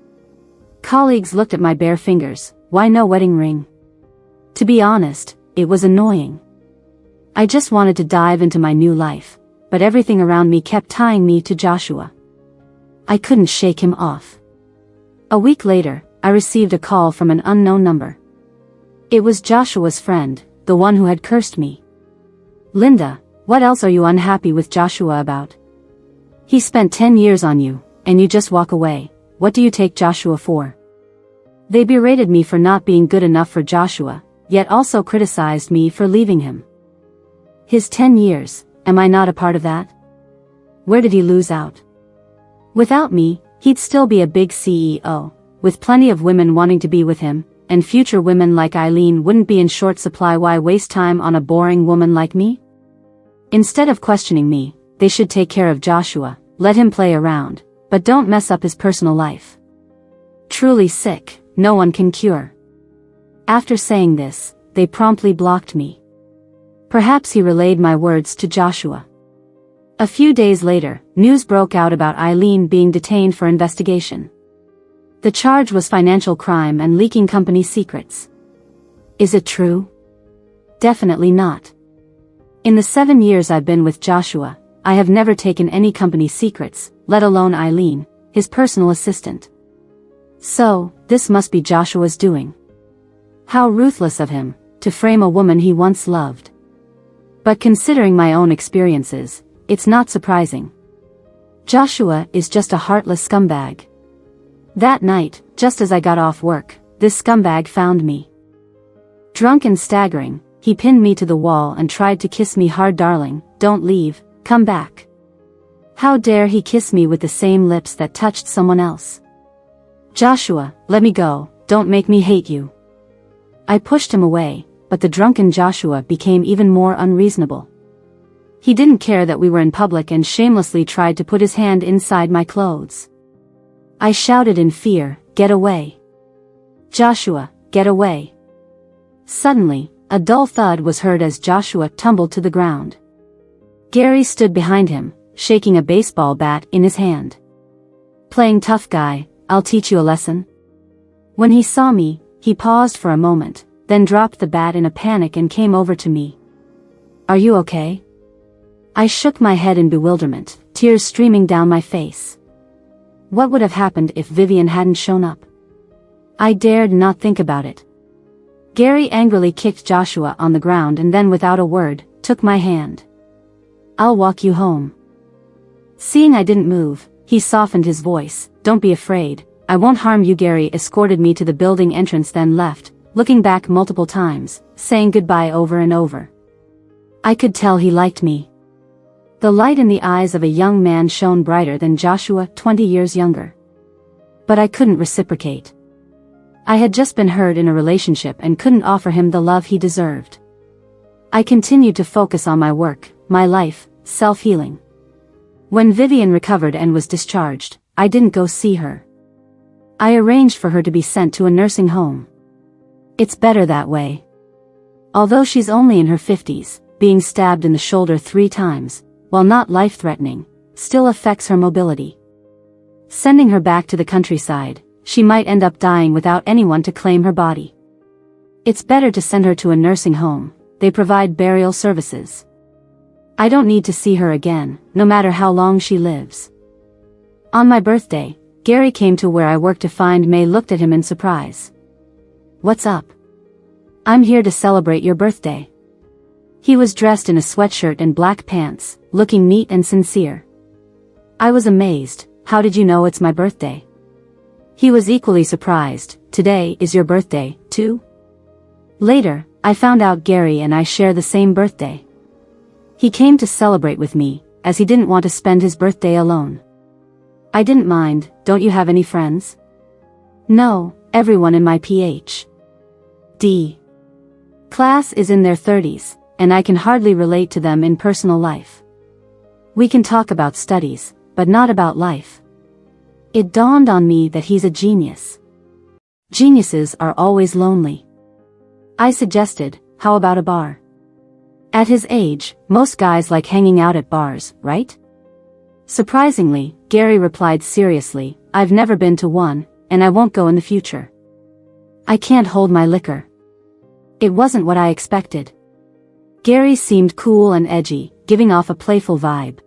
Colleagues looked at my bare fingers. Why no wedding ring? To be honest, it was annoying. I just wanted to dive into my new life, but everything around me kept tying me to Joshua. I couldn't shake him off. A week later, I received a call from an unknown number. It was Joshua's friend, the one who had cursed me. Linda, what else are you unhappy with Joshua about? He spent 10 years on you, and you just walk away. What do you take Joshua for? They berated me for not being good enough for Joshua, yet also criticized me for leaving him. His 10 years, am I not a part of that? Where did he lose out? Without me, he'd still be a big CEO, with plenty of women wanting to be with him, and future women like Eileen wouldn't be in short supply. Why waste time on a boring woman like me? Instead of questioning me, they should take care of Joshua, let him play around, but don't mess up his personal life. Truly sick, no one can cure. After saying this, they promptly blocked me. Perhaps he relayed my words to Joshua. A few days later, news broke out about Eileen being detained for investigation. The charge was financial crime and leaking company secrets. Is it true? Definitely not. In the 7 years I've been with Joshua, I have never taken any company secrets, let alone Eileen, his personal assistant. So, this must be Joshua's doing. How ruthless of him, to frame a woman he once loved. But considering my own experiences, it's not surprising. Joshua is just a heartless scumbag. That night, just as I got off work, this scumbag found me. Drunk and staggering, he pinned me to the wall and tried to kiss me hard. Darling, don't leave, come back. How dare he kiss me with the same lips that touched someone else? Joshua, let me go, don't make me hate you. I pushed him away, but the drunken Joshua became even more unreasonable. He didn't care that we were in public and shamelessly tried to put his hand inside my clothes. I shouted in fear, get away. Joshua, get away. Suddenly, a dull thud was heard as Joshua tumbled to the ground. Gary stood behind him, shaking a baseball bat in his hand. Playing tough guy, I'll teach you a lesson. When he saw me, he paused for a moment, then dropped the bat in a panic and came over to me. Are you okay? I shook my head in bewilderment, tears streaming down my face. What would have happened if Vivian hadn't shown up? I dared not think about it. Gary angrily kicked Joshua on the ground and then without a word, took my hand. I'll walk you home. Seeing I didn't move, he softened his voice. Don't be afraid, I won't harm you. Gary escorted me to the building entrance then left, looking back multiple times, saying goodbye over and over. I could tell he liked me. The light in the eyes of a young man shone brighter than Joshua, 20 years younger. But I couldn't reciprocate. I had just been hurt in a relationship and couldn't offer him the love he deserved. I continued to focus on my work, my life, self-healing. When Vivian recovered and was discharged, I didn't go see her. I arranged for her to be sent to a nursing home. It's better that way. Although she's only in her 50s, being stabbed in the shoulder 3 times, while not life-threatening, still affects her mobility. Sending her back to the countryside, she might end up dying without anyone to claim her body. It's better to send her to a nursing home. They provide burial services. I don't need to see her again, no matter how long she lives. On my birthday, Gary came to where I work to find May looked at him in surprise. What's up? I'm here to celebrate your birthday. He was dressed in a sweatshirt and black pants, looking neat and sincere. I was amazed. How did you know it's my birthday? He was equally surprised. Today is your birthday, too? Later, I found out Gary and I share the same birthday. He came to celebrate with me, as he didn't want to spend his birthday alone. I didn't mind. Don't you have any friends? No, everyone in my Ph.D. class is in their 30s, and I can hardly relate to them in personal life. We can talk about studies, but not about life. It dawned on me that he's a genius. Geniuses are always lonely. I suggested, how about a bar? At his age, most guys like hanging out at bars, right? Surprisingly, Gary replied seriously, I've never been to one, and I won't go in the future. I can't hold my liquor. It wasn't what I expected. Gary seemed cool and edgy, giving off a playful vibe.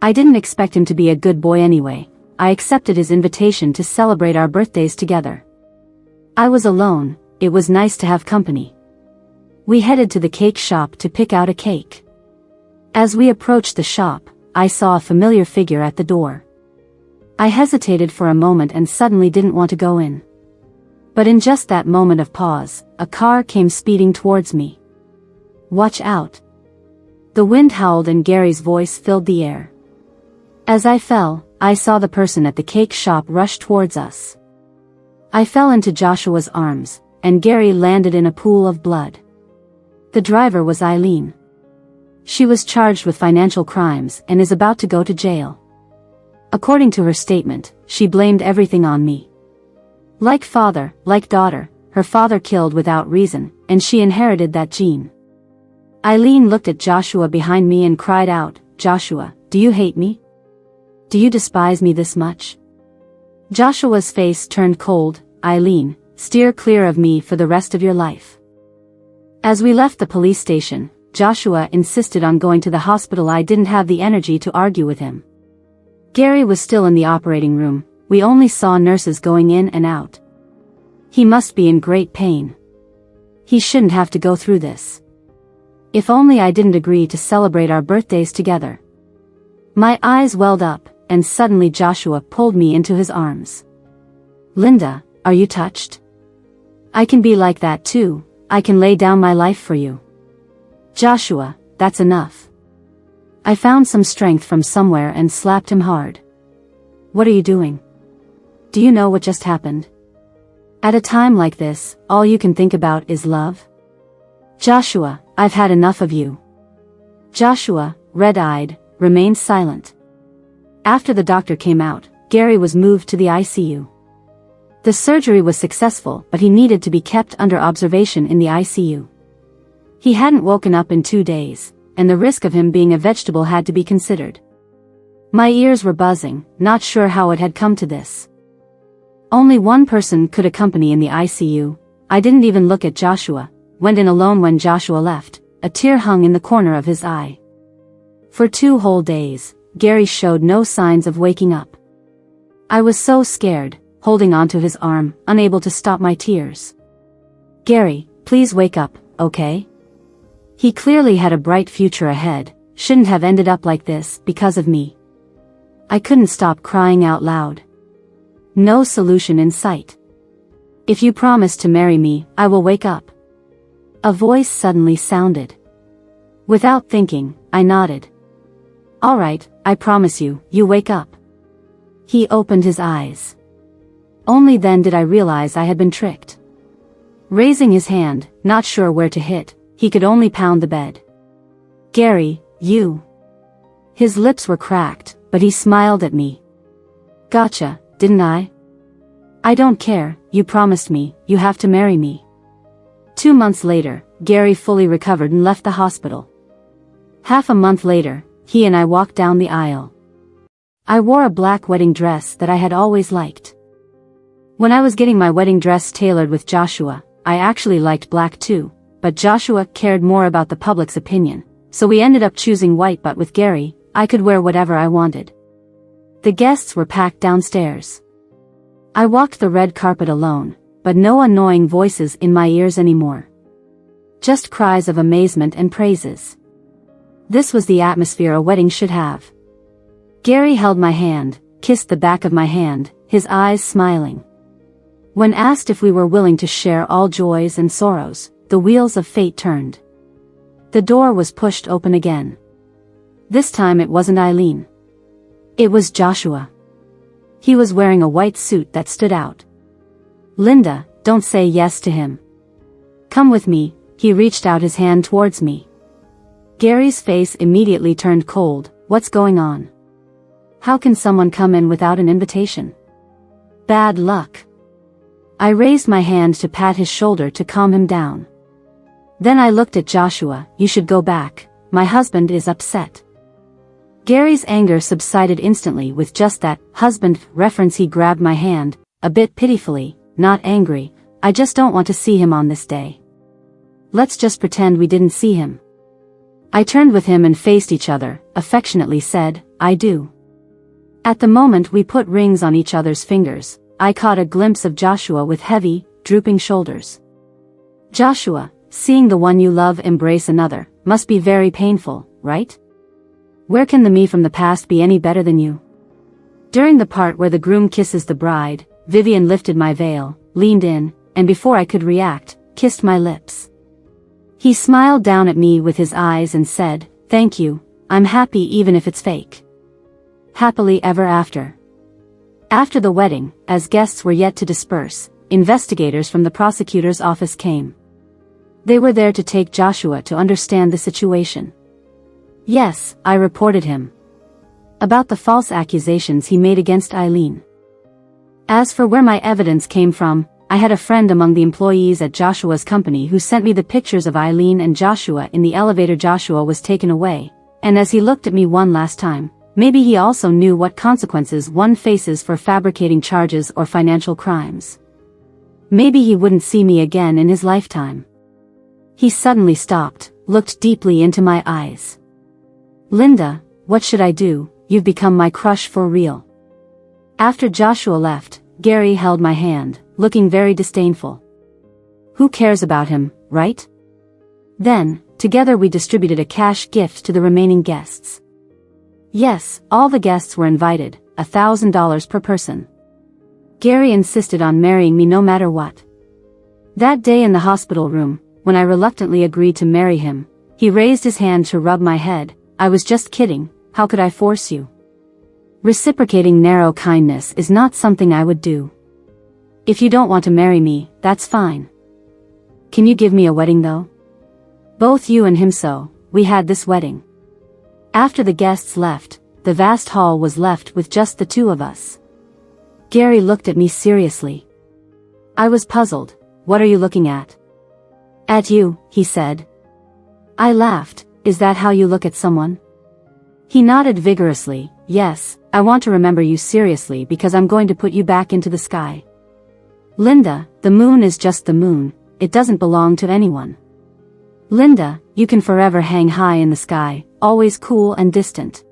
I didn't expect him to be a good boy anyway. I accepted his invitation to celebrate our birthdays together. I was alone. It was nice to have company. We headed to the cake shop to pick out a cake. As we approached the shop, I saw a familiar figure at the door. I hesitated for a moment and suddenly didn't want to go in. But in just that moment of pause, a car came speeding towards me. Watch out. The wind howled and Gary's voice filled the air. As I fell, I saw the person at the cake shop rush towards us. I fell into Joshua's arms, and Gary landed in a pool of blood. The driver was Eileen. She was charged with financial crimes and is about to go to jail. According to her statement, she blamed everything on me. Like father, like daughter, her father killed without reason, and she inherited that gene. Eileen looked at Joshua behind me and cried out, Joshua, do you hate me? Do you despise me this much? Joshua's face turned cold. Eileen, steer clear of me for the rest of your life. As we left the police station, Joshua insisted on going to the hospital. I didn't have the energy to argue with him. Gary was still in the operating room. We only saw nurses going in and out. He must be in great pain. He shouldn't have to go through this. If only I didn't agree to celebrate our birthdays together. My eyes welled up, and suddenly Joshua pulled me into his arms. Linda, are you touched? I can be like that too. I can lay down my life for you. Joshua, that's enough. I found some strength from somewhere and slapped him hard. What are you doing? Do you know what just happened? At a time like this, all you can think about is love? Joshua, I've had enough of you. Joshua, red-eyed, remained silent. After the doctor came out, Gary was moved to the ICU. The surgery was successful, but he needed to be kept under observation in the ICU. He hadn't woken up in 2 days, and the risk of him being a vegetable had to be considered. My ears were buzzing, not sure how it had come to this. Only one person could accompany in the ICU. I didn't even look at Joshua, went in alone when Joshua left. A tear hung in the corner of his eye. For 2 whole days, Gary showed no signs of waking up. I was so scared, holding onto his arm, unable to stop my tears. Gary, please wake up, okay? He clearly had a bright future ahead, shouldn't have ended up like this because of me. I couldn't stop crying out loud. No solution in sight. If you promise to marry me, I will wake up. A voice suddenly sounded. Without thinking, I nodded. All right, I promise you, you wake up. He opened his eyes. Only then did I realize I had been tricked. Raising his hand, not sure where to hit, he could only pound the bed. Gary, you. His lips were cracked, but he smiled at me. Gotcha, didn't I? I don't care, you promised me, you have to marry me. 2 months later, Gary fully recovered and left the hospital. Half a month later, he and I walked down the aisle. I wore a black wedding dress that I had always liked. When I was getting my wedding dress tailored with Joshua, I actually liked black too, but Joshua cared more about the public's opinion, so we ended up choosing white, but with Gary, I could wear whatever I wanted. The guests were packed downstairs. I walked the red carpet alone, but no annoying voices in my ears anymore. Just cries of amazement and praises. This was the atmosphere a wedding should have. Gary held my hand, kissed the back of my hand, his eyes smiling. When asked if we were willing to share all joys and sorrows, the wheels of fate turned. The door was pushed open again. This time it wasn't Eileen. It was Joshua. He was wearing a white suit that stood out. Linda, don't say yes to him. Come with me, he reached out his hand towards me. Gary's face immediately turned cold. What's going on? How can someone come in without an invitation? Bad luck. I raised my hand to pat his shoulder to calm him down. Then I looked at Joshua. You should go back, my husband is upset. Gary's anger subsided instantly with just that husband reference. He grabbed my hand, a bit pitifully, not angry. I just don't want to see him on this day. Let's just pretend we didn't see him. I turned with him and faced each other, affectionately said, I do. At the moment we put rings on each other's fingers, I caught a glimpse of Joshua with heavy, drooping shoulders. Joshua, seeing the one you love embrace another, must be very painful, right? Where can the me from the past be any better than you? During the part where the groom kisses the bride, Vivian lifted my veil, leaned in, and before I could react, kissed my lips. He smiled down at me with his eyes and said, thank you, I'm happy even if it's fake. Happily ever after. After the wedding, as guests were yet to disperse, investigators from the prosecutor's office came. They were there to take Joshua to understand the situation. Yes, I reported him. About the false accusations he made against Eileen. As for where my evidence came from, I had a friend among the employees at Joshua's company who sent me the pictures of Eileen and Joshua in the elevator. Joshua was taken away, and as he looked at me one last time, maybe he also knew what consequences one faces for fabricating charges or financial crimes. Maybe he wouldn't see me again in his lifetime. He suddenly stopped, looked deeply into my eyes. Linda, what should I do? You've become my crush for real. After Joshua left, Gary held my hand, looking very disdainful. Who cares about him, right? Then, together we distributed a cash gift to the remaining guests. Yes, all the guests were invited, $1,000 per person. Gary insisted on marrying me no matter what. That day in the hospital room, when I reluctantly agreed to marry him, he raised his hand to rub my head. I was just kidding, how could I force you? Reciprocating narrow kindness is not something I would do. If you don't want to marry me, that's fine. Can you give me a wedding though? Both you and him, so we had this wedding. After the guests left, the vast hall was left with just the two of us. Gary looked at me seriously. I was puzzled. What are you looking at? At you, he said. I laughed. Is that how you look at someone? He nodded vigorously. Yes, I want to remember you seriously because I'm going to put you back into the sky. Linda, the moon is just the moon, it doesn't belong to anyone. Linda, you can forever hang high in the sky, always cool and distant.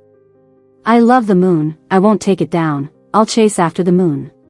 I love the moon, I won't take it down, I'll chase after the moon.